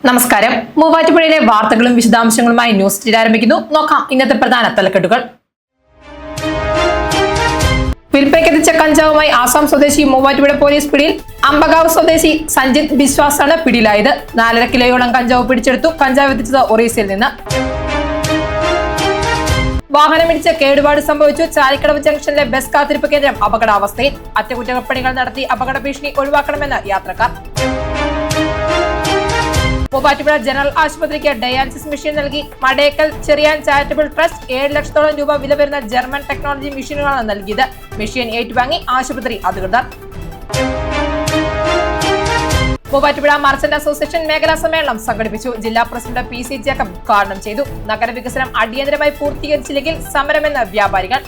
നമസ്കാരം. മൂവാറ്റുപുഴയിലെ വാർത്തകളും വിശദാംശങ്ങളുമായി ന്യൂസ് സ്ട്രീറ്റ് ആരംഭിക്കുന്നു. നോക്കാം ഇന്നത്തെ പ്രധാന തലക്കെട്ടുകൾ. വിൽപ്പനയ്ക്കെത്തിച്ച കഞ്ചാവുമായി ആസാം സ്വദേശി മൂവാറ്റുപുഴ പോലീസ് പിടിയിൽ. അമ്പകാവ് സ്വദേശി സഞ്ജിത് ബിശ്വാസാണ് പിടിയിലായത്. 4.5 കിലോയോളം കഞ്ചാവ് പിടിച്ചെടുത്തു. കഞ്ചാവ് എത്തിച്ചത് ഒറീസയിൽ നിന്ന്. വാഹനമിടിച്ച് കേടുപാട് സംഭവിച്ചു. ചാലിക്കടവ് ജംഗ്ഷനിലെ ബസ് കാത്തിരിപ്പ് കേന്ദ്രം അപകടാവസ്ഥയിൽ. അറ്റകുറ്റപ്പണികൾ നടത്തി അപകട ഭീഷണി ഒഴിവാക്കണമെന്ന് യാത്രക്കാർ. മൂവാറ്റുപുഴ ജനറൽ ആശുപത്രിക്ക് ഡയാലിസിസ് മെഷീൻ നൽകി മടേക്കൽ ചെറിയാൻ ചാരിറ്റബിൾ ട്രസ്റ്റ്. 7 ലക്ഷത്തോളം രൂപ വില വരുന്ന ജർമ്മൻ ടെക്നോളജി മെഷീനുകളാണ് നൽകിയത്. മെഷീൻ ഏറ്റുവാങ്ങി ആശുപത്രി അധികൃതർ. മൂവാറ്റുപുഴ മർച്ചന്റ് അസോസിയേഷൻ മേഖലാ സമ്മേളനം സംഘടിപ്പിച്ചു. ജില്ലാ പ്രസിഡന്റ് PC ജേക്കബ് ഉദ്ഘാടനം ചെയ്തു. നഗരവികസനം അടിയന്തരമായി പൂർത്തീകരിച്ചില്ലെങ്കിൽ സമരമെന്ന് വ്യാപാരികൾ.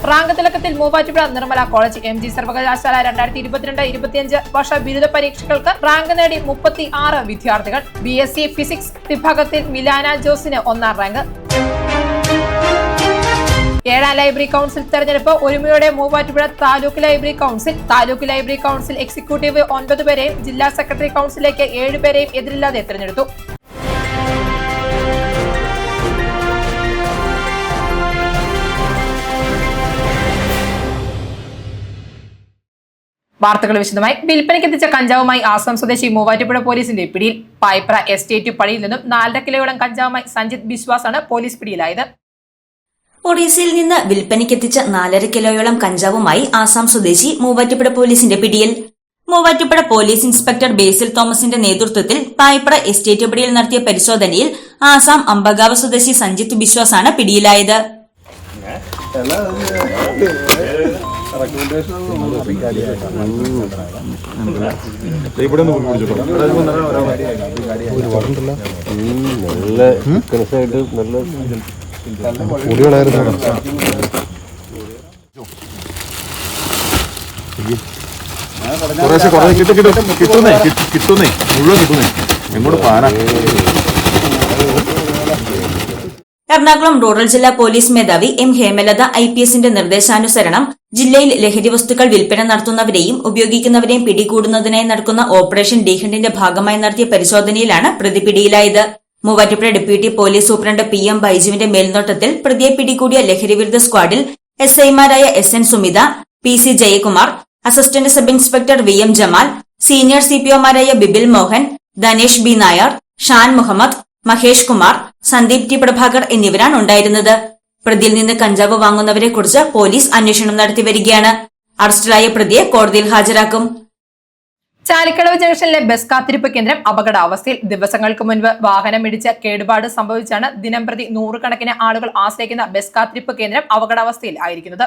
റാങ്ക് തിലക്കത്തിൽ മൂവാറ്റുപുഴ നിർമ്മല കോളേജ്. MG സർവകലാശാല 2022-25 വർഷ ബിരുദ പരീക്ഷകൾക്ക് റാങ്ക് നേടി 36 വിദ്യാർത്ഥികൾ. BSc ഫിസിക്സ് വിഭാഗത്തിൽ മിലാന ജോസിന് 1ാം റാങ്ക്. 7ാം ലൈബ്രറി കൗൺസിൽ തെരഞ്ഞെടുപ്പ് ഒരുമയോടെ Muvattupuzha taluk library council executive 9 പേരെയും ജില്ലാ സെക്രട്ടറി കൗൺസിലേക്ക് 7 പേരെയും എതിരില്ലാതെ തെരഞ്ഞെടുത്തു. വാർത്തകൾ വിശദമായി. വിൽപ്പനയ്ക്കെത്തിച്ച കഞ്ചാവുമായി ആസാം സ്വദേശി മൂവാറ്റുപുഴ പോലീസിന്റെ പിടിയിൽ. പായ്പ്ര എസ്റ്റേറ്റ് പടിയിൽ നിന്നും 4.5 കിലോയോളം കഞ്ചാവുമായി സഞ്ജിത് ബിശ്വാസാണ് പോലീസ് പിടിയിലായത്. ഒറീസയിൽ നിന്ന് വിൽപ്പനയ്ക്കെത്തിച്ച 4.5 കിലോയോളം കഞ്ചാവുമായി ആസാം സ്വദേശി മൂവാറ്റുപുഴ പോലീസിന്റെ പിടിയിൽ. മൂവാറ്റുപുഴ പോലീസ് ഇൻസ്പെക്ടർ ബേസിൽ തോമസിന്റെ നേതൃത്വത്തിൽ പായ്പ്ര എസ്റ്റേറ്റ് പടിയിൽ നടത്തിയ പരിശോധനയിൽ ആസാം അമ്പകാവ് സ്വദേശി സഞ്ജിത് ബിശ്വാസാണ് പിടിയിലായത്. കിട്ടുന്നേ മുഴുവൻ കിട്ടുന്നേ എങ്ങോട്ട് പാനാ. എറണാകുളം റൂറൽ ജില്ലാ പോലീസ് മേധാവി M ഹേമലത IPSന്റെ നിർദ്ദേശാനുസരണം ജില്ലയിൽ ലഹരി വസ്തുക്കൾ വിൽപ്പന നടത്തുന്നവരെയും ഉപയോഗിക്കുന്നവരെയും പിടികൂടുന്നതിനായി നടക്കുന്ന ഓപ്പറേഷൻ ഡീഹണ്ടിന്റെ ഭാഗമായി നടത്തിയ പരിശോധനയിലാണ് പ്രതി പിടിയിലായത്. Muvattupuzha deputy police superintendent PM ബൈജുവിന്റെ മേൽനോട്ടത്തിൽ പ്രതിയെ പിടികൂടിയ ലഹരിവിരുദ്ധ സ്ക്വാഡിൽ SIമാരായ SN Sumitha, PC Jayakumar, assistant sub inspector VM Jamal, senior CPOമാരായ ബിബിൽ മോഹൻ, ധനേഷ് B നായർ, ഷാൻ മുഹമ്മദ്, മഹേഷ് കുമാർ, സന്ദീപ് T പ്രഭാകർ എന്നിവരാണ് ഉണ്ടായിരുന്നത്. പ്രതിയിൽ നിന്ന് കഞ്ചാവ് വാങ്ങുന്നവരെ കുറിച്ച് പോലീസ് അന്വേഷണം നടത്തി വരികയാണ്. അറസ്റ്റിലായ പ്രതിയെ കോടതിയിൽ ഹാജരാക്കും. ചാലിക്കടവ് ജംഗ്ഷനിലെ ബസ് കാത്തിരിപ്പ് കേന്ദ്രം അപകടാവസ്ഥയിൽ. ദിവസങ്ങൾക്ക് മുൻപ് വാഹനമിടിച്ച് കേടുപാട് സംഭവിച്ചാണ് ദിനംപ്രതി 100 കണക്കിന് ആളുകൾ ആശ്രയിക്കുന്ന ബസ് കാത്തിരിപ്പ് കേന്ദ്രം അപകടാവസ്ഥയിൽ ആയിരിക്കുന്നത്.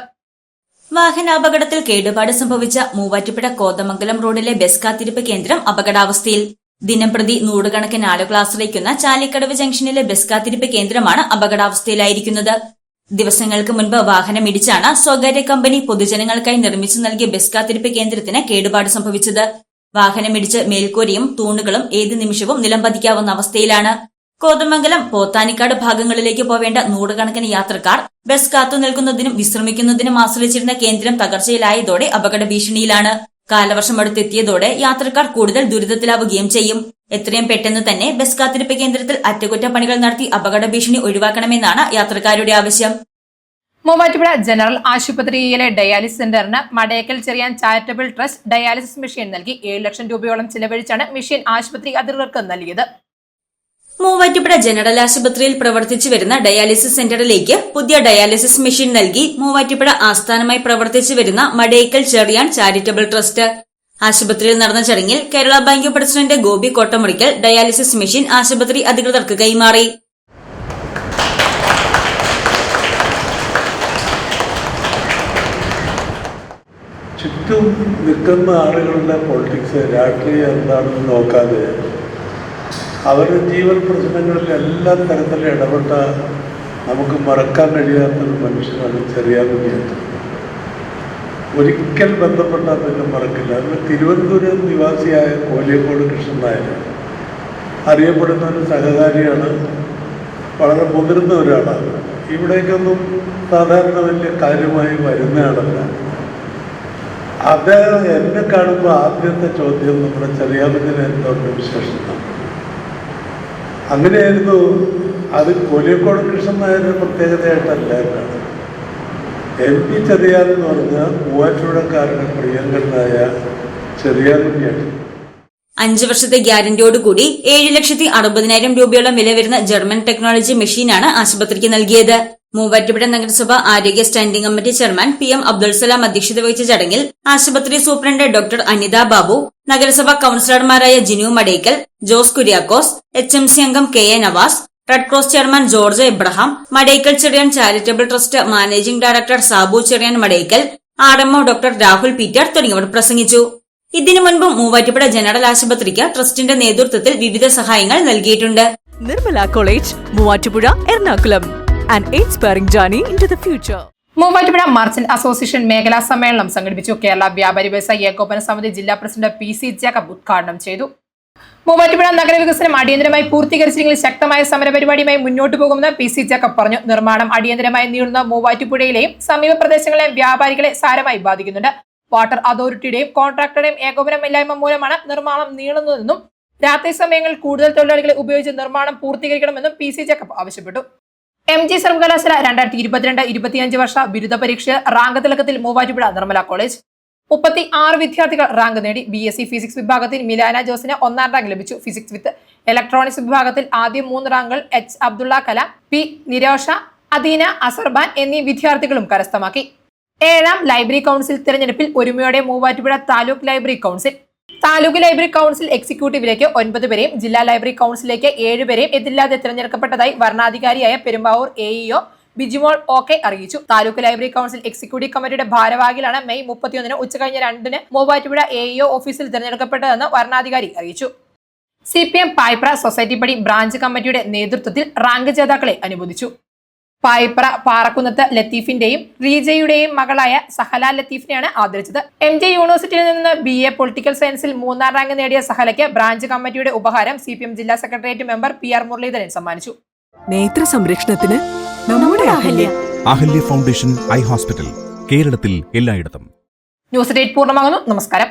വാഹനാപകടത്തിൽ കേടുപാട് സംഭവിച്ച മൂവാറ്റുപുഴ കോതമംഗലം റോഡിലെ ബസ് കാത്തിരിപ്പ് കേന്ദ്രം അപകടാവസ്ഥയിൽ. ദിനംപ്രതി 100 കണക്കിന് ആളുകൾ ആശ്രയിക്കുന്ന ചാലിക്കടവ് ജംഗ്ഷനിലെ ബസ് കാത്തിരിപ്പ് കേന്ദ്രമാണ് അപകടാവസ്ഥയിലായിരിക്കുന്നത്. ദിവസങ്ങൾക്ക് മുൻപ് വാഹനമിടിച്ചാണ് സ്വകാര്യ കമ്പനി പൊതുജനങ്ങൾക്കായി നിർമ്മിച്ചു നൽകിയ ബസ് കാത്തിരിപ്പ് കേന്ദ്രത്തിന് കേടുപാട് സംഭവിച്ചത്. വാഹനമിടിച്ച് മേൽക്കൂരയും തൂണുകളും ഏത് നിമിഷവും നിലംപതിക്കാവുന്ന അവസ്ഥയിലാണ്. കോതമംഗലം പോത്താനിക്കാട് ഭാഗങ്ങളിലേക്ക് പോവേണ്ട 100 കണക്കിന് യാത്രക്കാർ ബസ് കാത്തു നിൽക്കുന്നതിനും വിശ്രമിക്കുന്നതിനും ആശ്രയിച്ചിരുന്ന കേന്ദ്രം തകർച്ചയിലായതോടെ അപകട ഭീഷണിയിലാണ്. കാലവർഷം അടുത്തെത്തിയതോടെ യാത്രക്കാർ കൂടുതൽ ദുരിതത്തിലാവുകയും ചെയ്യും. എത്രയും പെട്ടെന്ന് തന്നെ ബസ് കാത്തിരിപ്പ് കേന്ദ്രത്തിൽ അറ്റകുറ്റപ്പണികൾ നടത്തി അപകട ഭീഷണി ഒഴിവാക്കണമെന്നാണ് യാത്രക്കാരുടെ ആവശ്യം. മൂവാറ്റുപുഴ ജനറൽ ആശുപത്രിയിലെ ഡയാലിസിസ് സെന്ററിന് Madekkal Cherian charitable trust dialysis machine നൽകി. 7 ലക്ഷം രൂപയോളം ചിലവഴിച്ചാണ് മെഷീൻ ആശുപത്രി അധികൃതർക്ക് നൽകിയത്. മൂവാറ്റുപുഴ ജനറൽ ആശുപത്രിയിൽ പ്രവർത്തിച്ചു വരുന്ന ഡയാലിസിസ് സെന്ററിലേക്ക് പുതിയ ഡയാലിസിസ് മെഷീൻ നൽകി മൂവാറ്റുപുഴ ആസ്ഥാനമായി പ്രവർത്തിച്ചു വരുന്ന മടേക്കൽ ചെറിയാൻ ചാരിറ്റബിൾ ട്രസ്റ്റ്. ആശുപത്രിയിൽ നടന്ന ചടങ്ങിൽ Kerala bank president Gopi Kottamurickal dialysis machine ആശുപത്രി അധികൃതർക്ക് കൈമാറി. ചുറ്റും നിൽക്കുന്ന ആളുകളുടെ പൊളിറ്റിക്സ് രാഷ്ട്രീയം എന്താണെന്ന് നോക്കാതെ അവരുടെ ജീവൻ പ്രശ്നങ്ങളിൽ എല്ലാ തരത്തിലും ഇടപെട്ട നമുക്ക് മറക്കാൻ കഴിയാത്തൊരു മനുഷ്യനാണ് ചെറിയാൻ കുഞ്ഞിയത്. ഒരിക്കൽ ബന്ധപ്പെട്ടാൽ പിന്നെ മറക്കില്ല. അതിൽ തിരുവനന്തപുരം നിവാസിയായ കോലിയക്കോട് കൃഷ്ണൻ നായർ അറിയപ്പെടുന്ന ഒരു സഹകാരിയാണ്. വളരെ മുതിർന്ന ഒരാളാണ്. ഇവിടേക്കൊന്നും സാധാരണ വലിയ കാര്യമായി വരുന്ന ആളല്ല. അദ്ദേഹം എന്നെ കാണുമ്പോൾ ആദ്യത്തെ ചോദ്യം നമ്മുടെ ചെറിയാമത്തിന് എന്തുകൊണ്ട് വിശേഷം. അങ്ങനെയായിരുന്നു. അത് കോലിയക്കോട് കൃഷ്ണൻ നായരുടെ പ്രത്യേകതയായിട്ടല്ല എന്നാണ്. MP ചെറിയാൻ എന്ന് പറഞ്ഞാൽ മൂവാറ്റുപുഴക്കാരുടെ പ്രിയങ്കരനായ ചെറിയാൻകുട്ടിയാണ്. 5 വർഷത്തെ ഗ്യാരന്റിയോടുകൂടി 7,60,000 രൂപയോളം വില വരുന്ന ജർമ്മൻ ടെക്നോളജി മെഷീനാണ് ആശുപത്രിക്ക് നൽകിയത്. മൂവാറ്റുപുഴ നഗരസഭ ആരോഗ്യ standing committee chairman PM Abdul Salam അധ്യക്ഷത വഹിച്ച ചടങ്ങിൽ ആശുപത്രി സൂപ്രണ്ട് ഡോക്ടർ അനിത ബാബു, നഗരസഭാ കൌൺസിലർമാരായ ജിനു മടേക്കൽ, ജോസ് കുര്യാക്കോസ്, HMC അംഗം KA Navas, red cross chairman George Abraham, Madekkal Cherian charitable trust managing director Sabu Cherian Madekkal, RMO doctor Rahul Peter തുടങ്ങിയവർ പ്രസംഗിച്ചു. ഇതിനു മുൻപ് മൂവാറ്റുപുഴ ജനറൽ ആശുപത്രിക്ക് ട്രസ്റ്റിന്റെ നേതൃത്വത്തിൽ വിവിധ സഹായങ്ങൾ നൽകിയിട്ടുണ്ട്. Nirmala college, Muvattupuzha, Ernakulam. An inspiring journey into the future. Muvattupuzha merchant association മേഖലാ സമ്മേളനം സംഘടിപ്പിച്ചു. കേരള വ്യാപാരി വ്യവസായി ഏകോപന സമിതി ജില്ലാ പ്രസിഡന്റ് PC ജേക്കബ് ഉദ്ഘാടനം ചെയ്തു. മൂവാറ്റുപുഴ നഗരവികസനം അടിയന്തരമായി പൂർത്തീകരിച്ചില്ലെങ്കിൽ ശക്തമായ സമരപരിപാടിയുമായി മുന്നോട്ടു പോകുമെന്ന് PC ജേക്കബ് പറഞ്ഞു. നിർമ്മാണം അടിയന്തരമായി നീളുന്ന മൂവാറ്റുപുഴയിലെയും സമീപ പ്രദേശങ്ങളിലെയും വ്യാപാരികളെ സാരമായി ബാധിക്കുന്നുണ്ട്. വാട്ടർ അതോറിറ്റിയുടെയും കോൺട്രാക്ടറുടെയും ഏകോപനമില്ലായ്മ മൂലമാണ് നിർമ്മാണം നീളുന്നതെന്നും രാത്രി സമയങ്ങളിൽ കൂടുതൽ തൊഴിലാളികളെ ഉപയോഗിച്ച് നിർമ്മാണം പൂർത്തീകരിക്കണമെന്നും PC ജേക്കബ് ആവശ്യപ്പെട്ടു. MG സർവകലാശാല 2022-25 വർഷ ബിരുദ പരീക്ഷ റാങ്ക് തിലകത്തിൽ മൂവാറ്റുപുഴ നിർമ്മല കോളേജ് 36 വിദ്യാർത്ഥികൾ റാങ്ക് നേടി. BSc ഫിസിക്സ് വിഭാഗത്തിൽ മിലാന ജോസിന് 1ാം റാങ്ക് ലഭിച്ചു. ഫിസിക്സ് വിത്ത് ഇലക്ട്രോണിക്സ് വിഭാഗത്തിൽ ആദ്യം 3 റാങ്കുകൾ H അബ്ദുള്ള കലാം, P നിരോഷ, അദീന അസർബാൻ എന്നീ വിദ്യാർത്ഥികളും കരസ്ഥമാക്കി. 7ാം ലൈബ്രറി കൌൺസിൽ തിരഞ്ഞെടുപ്പിൽ ഒരുമയോടെ Muvattupuzha taluk library council. Taluk library council എക്സിക്യൂട്ടീവിലേക്ക് 9 പേരെയും ജില്ലാ ലൈബ്രറി കൌൺസിലേക്ക് 7 പേരെയും എതിരില്ലാതെ തിരഞ്ഞെടുക്കപ്പെട്ടതായി വരണാധികാരിയായ പെരുമ്പാവൂർ AEO ബിജിമോൾ OK അറിയിച്ചു. താലൂക്ക് ലൈബ്രറി കൌൺസിൽ എക്സിക്യൂട്ടീവ് കമ്മിറ്റിയുടെ ഭാരവാഹികളാണ് മെയ് 31 ഉച്ചകഴിഞ്ഞ് 2 മൂവാറ്റുപുഴ AEO ഓഫീസിൽ തിരഞ്ഞെടുക്കപ്പെട്ടതെന്ന് വരണാധികാരി അറിയിച്ചു. CPM പായ്പ്ര സൊസൈറ്റി പടി ബ്രാഞ്ച് കമ്മിറ്റിയുടെ നേതൃത്വത്തിൽ റാങ്ക് ജേതാക്കളെ അനുമോദിച്ചു. പായ്പ്ര പാറക്കുന്നത്ത് ലത്തീഫിന്റെയും റീജയുടെയും മകളായ സഹല ലത്തീഫിനെയാണ് ആദരിച്ചത്. MJ യൂണിവേഴ്സിറ്റിയിൽ നിന്ന് BA പൊളിറ്റിക്കൽ സയൻസിൽ 3ാം റാങ്ക് നേടിയ സഹലയ്ക്ക് ബ്രാഞ്ച് കമ്മിറ്റിയുടെ ഉപഹാരം CPM ജില്ലാ സെക്രട്ടേറിയറ്റ് മെമ്പർ PR മുരളീധരൻ സമ്മാനിച്ചു. നേത്ര സംരക്ഷണത്തിന് നമ്മുടെ അഹല്യ ഫൗണ്ടേഷൻ ഐ ഹോസ്പിറ്റൽ, കേരളത്തിൽ എല്ലായിടത്തും. ന്യൂസ് 8 പൂർണ്ണമാകുന്നു. നമസ്കാരം.